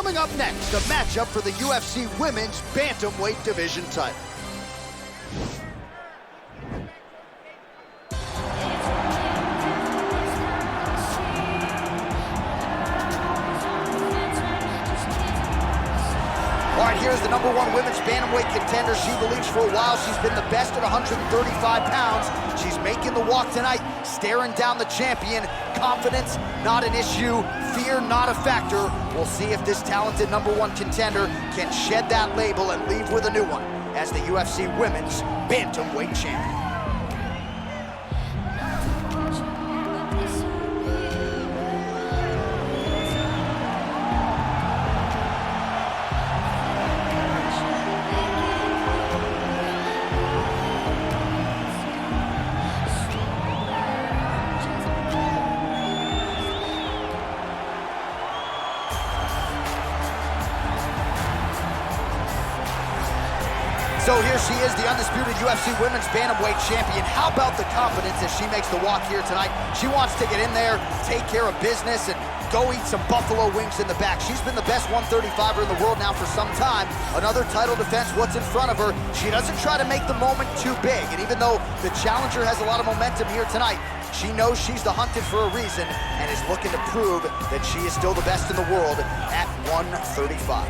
Coming up next, a matchup for the UFC Women's Bantamweight Division title. All right, here's the #1 women's bantamweight contender. She believes for a while she's been the best at 135 pounds. She's making the walk tonight, staring down the champion. Confidence, not an issue. Fear, not a factor. We'll see if this talented #1 contender can shed that label and leave with a new one as the UFC Women's Bantamweight Champion. So here she is, the undisputed UFC Women's Bantamweight Champion. How about the confidence as she makes the walk here tonight? She wants to get in there, take care of business, and go eat some buffalo wings in the back. She's been the best 135er in the world now for some time. Another title defense, what's in front of her? She doesn't try to make the moment too big. And even though the challenger has a lot of momentum here tonight, she knows she's the hunted for a reason and is looking to prove that she is still the best in the world at 135.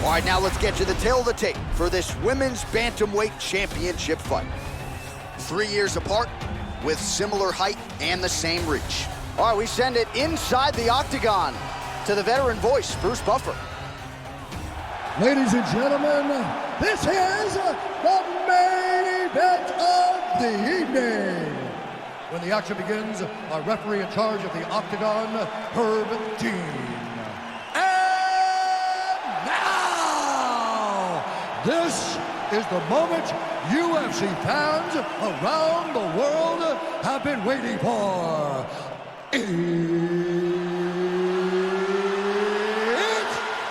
All right, now let's get you the tail of the tape for this Women's Bantamweight Championship fight. 3 years apart with similar height and the same reach. All right, we send it inside the octagon to the veteran voice, Bruce Buffer. Ladies and gentlemen, this is the main event of the evening. When the action begins, our referee in charge of the octagon, Herb Dean. This is the moment UFC fans around the world have been waiting for. It's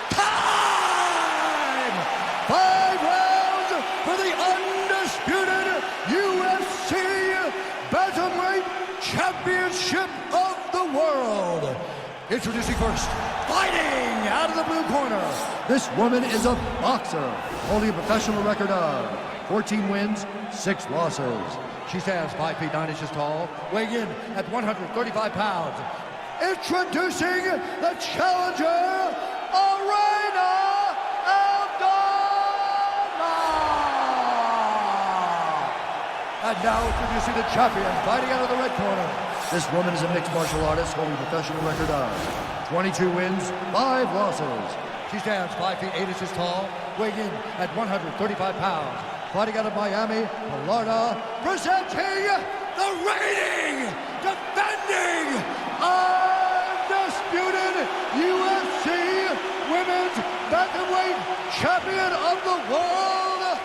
time! 5 rounds for the undisputed UFC Bantamweight Championship of the world. Introducing first, fighting out of the blue corner. This woman is a boxer, holding a professional record of 14 wins, 6 losses. She stands 5 feet 9 inches tall, weighing in at 135 pounds. Introducing the challenger, Irene Aldana. And now introducing the champion, fighting out of the red corner. This woman is a mixed martial artist, holding a professional record of 22 wins, 5 losses. She stands 5 feet 8 inches tall, weighing in at 135 pounds. Fighting out of Miami, Florida, presenting the reigning, defending, undisputed UFC Women's Bantamweight Champion of the world,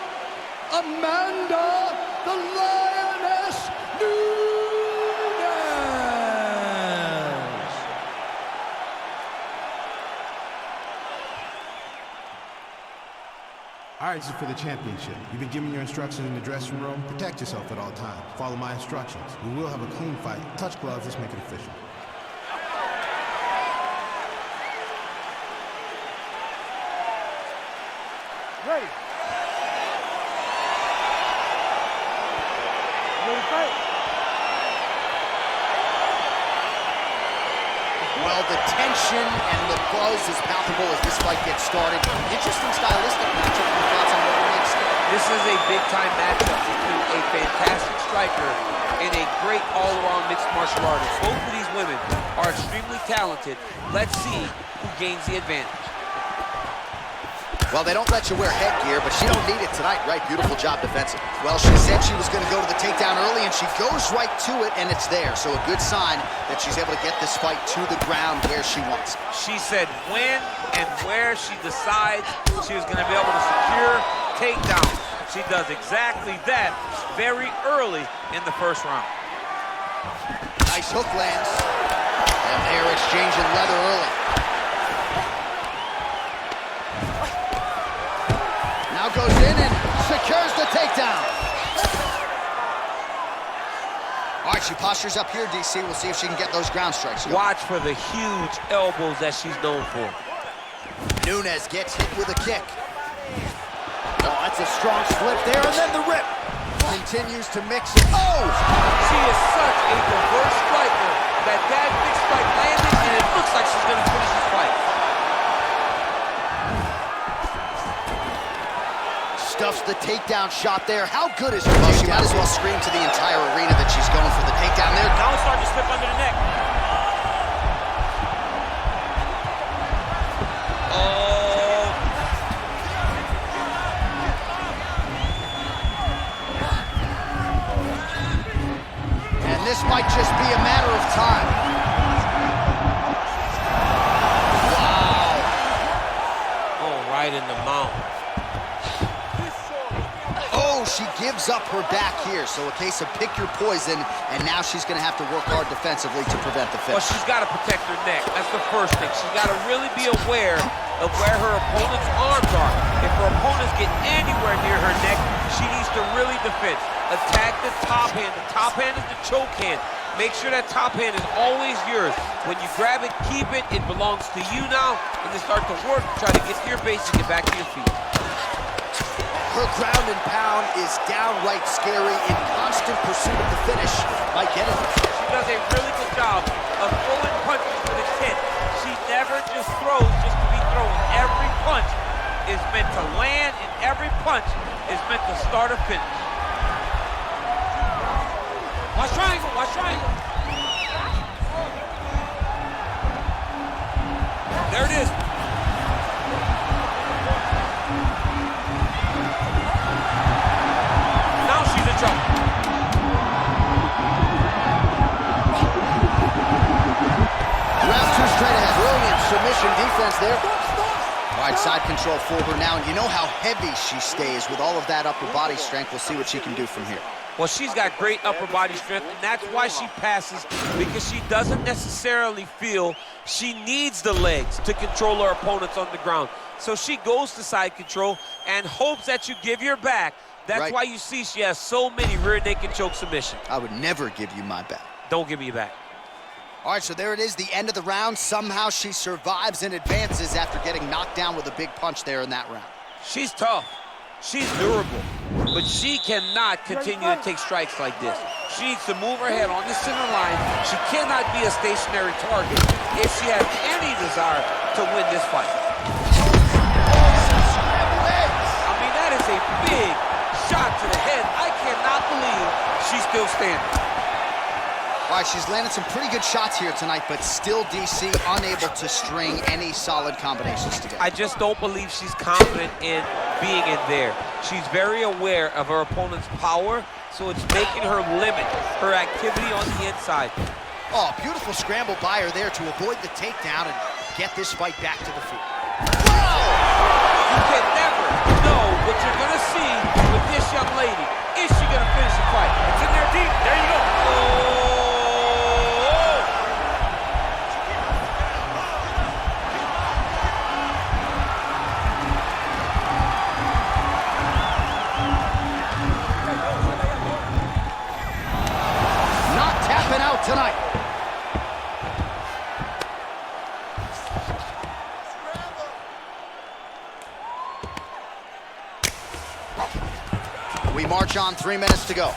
Amanda the Lioness Nunes. All right, this is for the championship. You've been given your instructions in the dressing room. Protect yourself at all times. Follow my instructions. We will have a clean fight. Touch gloves, let's make it official. Ready. Ready to fight. Well, the tension and the buzz is palpable as this fight gets started. Interesting stylistic matchup. Your thoughts on what it makes? This is a big-time matchup between a fantastic striker and a great all-around mixed martial artist. Both of these women are extremely talented. Let's see who gains the advantage. Well, they don't let you wear headgear, but she don't need it tonight, right? Beautiful job defensive. Well, she said she was going to go to the takedown early, and she goes right to it, and it's there. So a good sign that she's able to get this fight to the ground where she wants it. She said when and where she decides she was going to be able to secure takedown. She does exactly that very early in the first round. Nice hook lands, and they're exchanging leather early. goes in and secures the takedown. All right, she postures up here, DC. We'll see if she can get those ground strikes. Watch for the huge elbows that she's known for. Nunes gets hit with a kick. Oh, that's a strong slip there, and then the rip. Continues to mix it. Oh! She is such a diverse striker that big strike landed, and it looks like she's going to finish this fight. Stuffs the takedown shot there. How good is her takedown? She might as well scream to the entire arena that she's going for the takedown there. Now it's starting to slip under the neck. This might just be a matter of time. Wow. Oh, right in the mouth. Oh, she gives up her back here. So a case of pick your poison, and now she's going to have to work hard defensively to prevent the finish. Well, she's got to protect her neck. That's the first thing. She's got to really be aware of where her opponent's arms are. If her opponents get anywhere near her neck, she needs to really defend. Attack the top hand. The top hand is the choke hand. Make sure that top hand is always yours. When you grab it, keep it. It belongs to you now. And then start to work. Try to get to your base and get back to your feet. Her ground and pound is downright scary, in constant pursuit of the finish. Might get it. She does a really good job of throwing punches with intent. She never just throws just to be thrown. Every punch is meant to land, and every punch is meant to start a finish. Watch triangle, watch triangle. There it is. Now she's in trouble. Round two straight ahead. Brilliant submission defense there. All right, side control for her now. And you know how heavy she stays with all of that upper body strength. We'll see what she can do from here. Well, she's got great upper body strength, and that's why she passes, because she doesn't necessarily feel she needs the legs to control her opponents on the ground. So she goes to side control and hopes that you give your back. That's why you see she has so many rear naked choke submissions. I would never give you my back. Don't give me your back. All right, so there it is, the end of the round. Somehow she survives and advances after getting knocked down with a big punch there in that round. She's tough. She's durable, but she cannot continue to take strikes like this. She needs to move her head on the center line. She cannot be a stationary target if she has any desire to win this fight. I mean, that is a big shot to the head. I cannot believe she's still standing. All right, she's landed some pretty good shots here tonight, but still, DC, unable to string any solid combinations together. I just don't believe she's confident in being in there. She's very aware of her opponent's power, so it's making her limit her activity on the inside. Oh, beautiful scramble by her there to avoid the takedown and get this fight back to the feet. You can never know what you're going to see with this young lady. Is she going to finish the fight? It's in there deep. There you go. Oh! Out tonight. We march on, 3 minutes to go.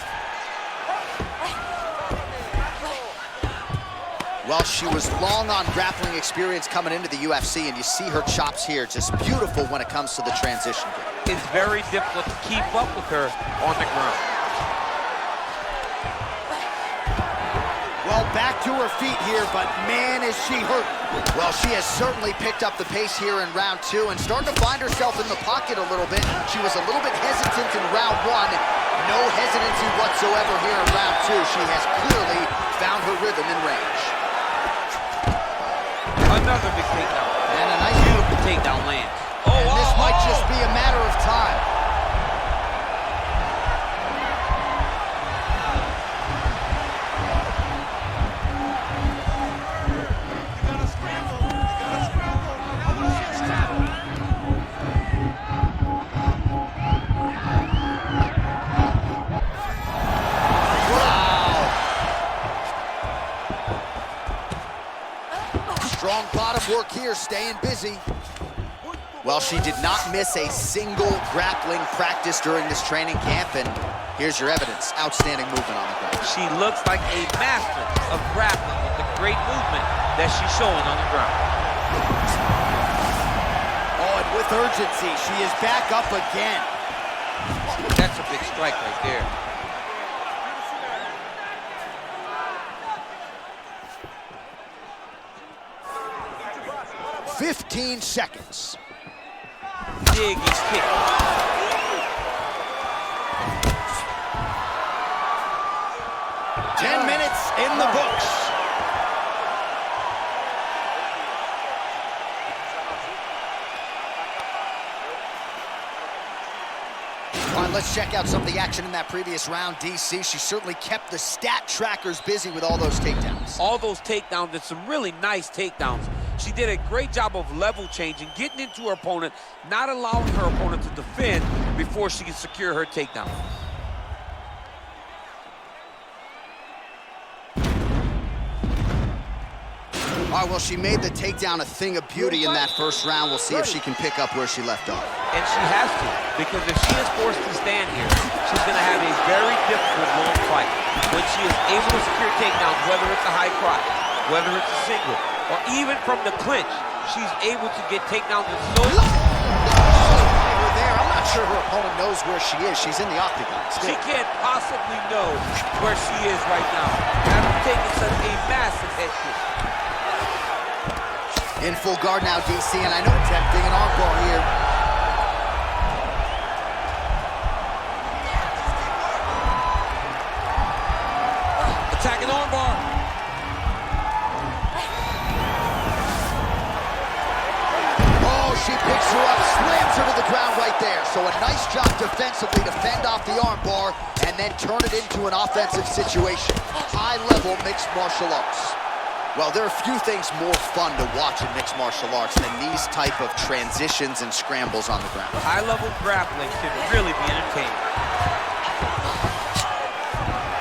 Well, she was long on grappling experience coming into the UFC, and you see her chops here, just beautiful when it comes to the transition game. It's very difficult to keep up with her on the ground. Well, back to her feet here, but man, is she hurt. Well, she has certainly picked up the pace here in round two and starting to find herself in the pocket a little bit. She was a little bit hesitant in round one. No hesitancy whatsoever here in round two. She has clearly found her rhythm in range. Another big takedown. And a nice beautiful takedown lands. Oh, and this might just be a matter of time. work here, staying busy. Well, she did not miss a single grappling practice during this training camp, and here's your evidence. Outstanding movement on the ground. She looks like a master of grappling with the great movement that she's showing on the ground. Oh, and with urgency, she is back up again. That's a big strike right there. "15 seconds. Big kick. Ten minutes in the books. All right, let's check out some of the action in that previous round. DC, she certainly kept the stat trackers busy with all those takedowns. All those takedowns, and some really nice takedowns. She did a great job of level changing, getting into her opponent, not allowing her opponent to defend before she can secure her takedown. All right, well, she made the takedown a thing of beauty in that first round. We'll see if she can pick up where she left off. And she has to, because if she is forced to stand here, she's going to have a very difficult long fight. When she is able to secure takedowns, whether it's a high crotch, whether it's a single, or even from the clinch, she's able to get takedowns in so We're there. I'm not sure her opponent knows where she is. She's in the octagon. she can't possibly know where she is right now, after taking such a massive head kick. In full guard now, DC, and I know tempting an armbar here. Attacking armbar. Oh, she picks her up, slams her to the ground right there. So a nice job defensively to fend off the armbar and then turn it into an offensive situation. High-level mixed martial arts. Well, there are few things more fun to watch in mixed martial arts than these type of transitions and scrambles on the ground. High-level grappling can really be entertaining.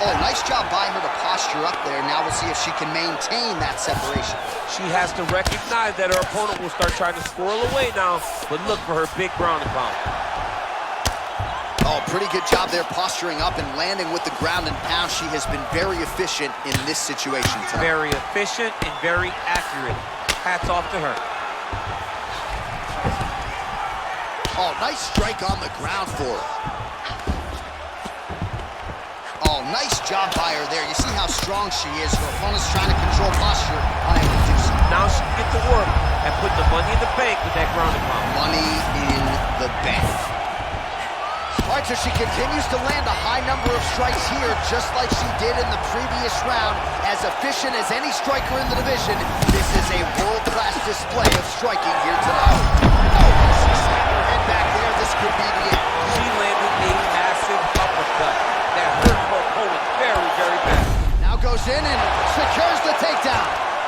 Oh, nice job by her to posture up there. Now we'll see if she can maintain that separation. She has to recognize that her opponent will start trying to squirrel away now, but look for her big ground and pound. Oh, pretty good job there posturing up and landing with the ground and pound. She has been very efficient in this situation tonight. Very efficient and very accurate. Hats off to her. Oh, nice strike on the ground for her. Oh, nice job by her there. You see how strong she is. Her opponent's trying to control posture, unable to do so. Now she can get to work and put the money in the bank with that ground and pound. Money in the bank. All right, so she continues to land a high number of strikes here, just like she did in the previous round. As efficient as any striker in the division, this is a world-class display of striking here tonight. Oh, she snapped her head back there. This could be the end. She landed a massive uppercut that hurt her opponent very, very bad. Now goes in and secures the takedown.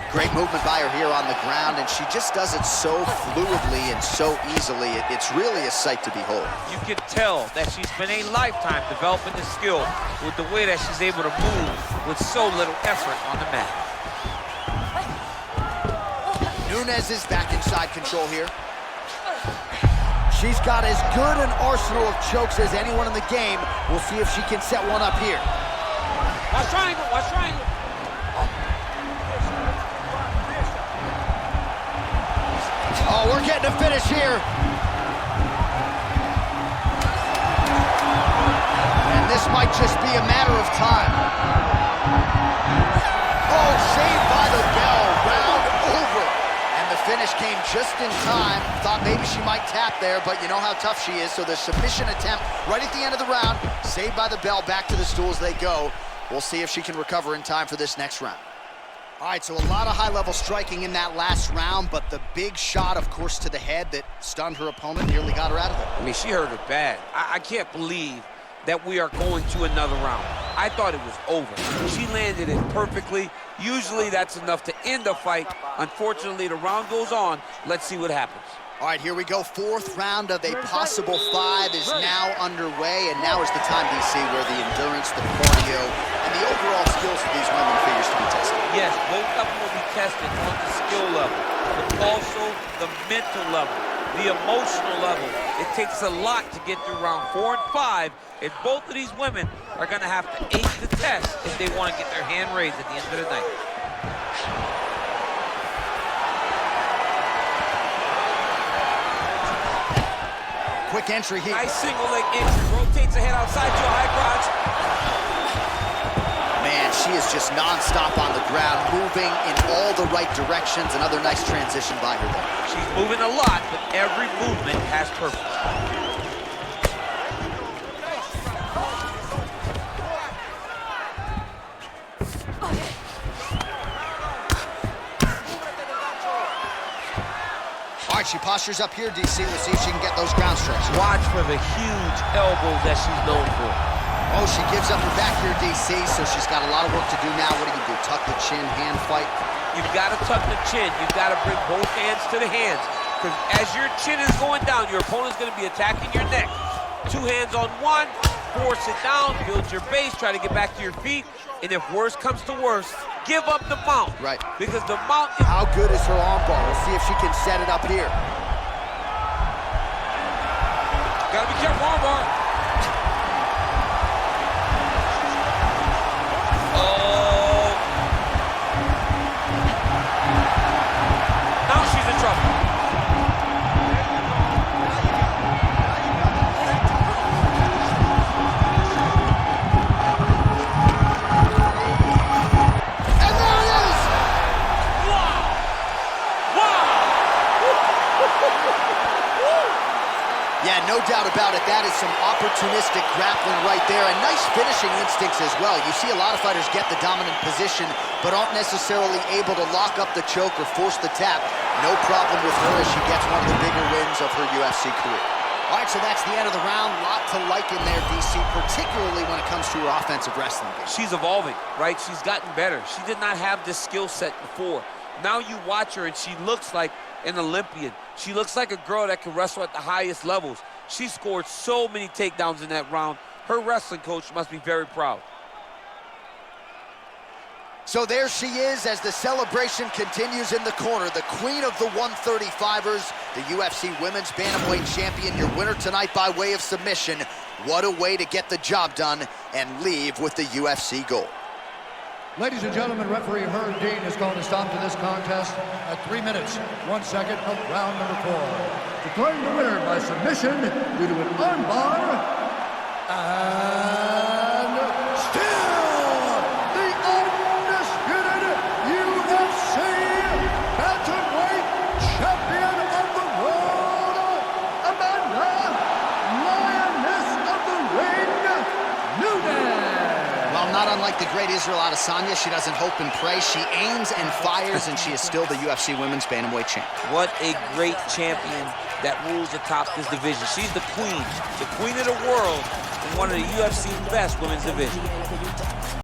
Great movement by her here on the ground, and she just does it so fluidly and so easily. It's really a sight to behold. You can tell that she's spent a lifetime developing the skill with the way that she's able to move with so little effort on the mat. Nunes is back inside control here. She's got as good an arsenal of chokes as anyone in the game. We'll see if she can set one up here. Watch triangle, watch triangle. Oh, we're getting a finish here. And this might just be a matter of time. Oh, saved by the bell, round over. And the finish came just in time. Thought maybe she might tap there, but you know how tough she is. So the submission attempt right at the end of the round, saved by the bell, back to the stool as they go. We'll see if she can recover in time for this next round. All right, so a lot of high-level striking in that last round, but the big shot, of course, to the head that stunned her opponent, nearly got her out of there. I mean, she hurt her bad. I can't believe that we are going to another round. I thought it was over. She landed it perfectly. Usually that's enough to end a fight. Unfortunately, the round goes on. Let's see what happens. All right, here we go. Fourth round of a possible 5 is now underway, and now is the time, DC, where the endurance, the cardio, and the overall skills of these women figures to be tested. Yes, both of them will be tested on the skill level, but also the mental level, the emotional level. It takes a lot to get through round 4 and 5, and both of these women are going to have to ace the test if they want to get their hand raised at the end of the night. Quick entry here. Nice single leg entry. Rotates the head outside to a high crotch. Man, she is just nonstop on the ground, moving in all the right directions. Another nice transition by her there. She's moving a lot, but every movement has purpose. All right, she postures up here, DC. We'll see if she can get those ground strikes. Watch for the huge elbows that she's known for. Oh, she gives up her back here, DC, so she's got a lot of work to do now. What do you do? Tuck the chin, hand fight? You've got to tuck the chin. You've got to bring both hands to the hands. Because as your chin is going down, your opponent's going to be attacking your neck. 2 hands on one, force it down, build your base, try to get back to your feet. And if worse comes to worse, give up the mount. Right. Because the mount is... How good is her armbar? We'll see if she can set it up here. Gotta be careful, armbar. Oh. Now she's in trouble. Yeah, no doubt about it. That is some opportunistic grappling right there, and nice finishing instincts as well. You see a lot of fighters get the dominant position, but aren't necessarily able to lock up the choke or force the tap. No problem with her as she gets one of the bigger wins of her UFC career. All right, so that's the end of the round. Lot to like in there, DC, particularly when it comes to her offensive wrestling game. She's evolving, right? She's gotten better. She did not have this skill set before. Now you watch her, and she looks like an Olympian. She looks like a girl that can wrestle at the highest levels. She scored so many takedowns in that round. Her wrestling coach must be very proud. So there she is as the celebration continues in the corner. The queen of the 135ers, the UFC Women's Bantamweight Champion, your winner tonight by way of submission. What a way to get the job done and leave with the UFC gold. Ladies and gentlemen, referee Herb Dean has called a stop to this contest at 3 minutes, 1 second of round number 4. Declaring the winner by submission due to an armbar, and still the undisputed UFC Bantamweight Champion of the world, Amanda Lioness of the Ring, Nunes. Well, not unlike the great Israel Adesanya, she doesn't hope and pray. She aims and fires, and she is still the UFC Women's Bantamweight Champ. What a great champion that rules atop this division. She's the queen of the world, and one of the UFC's best women's division.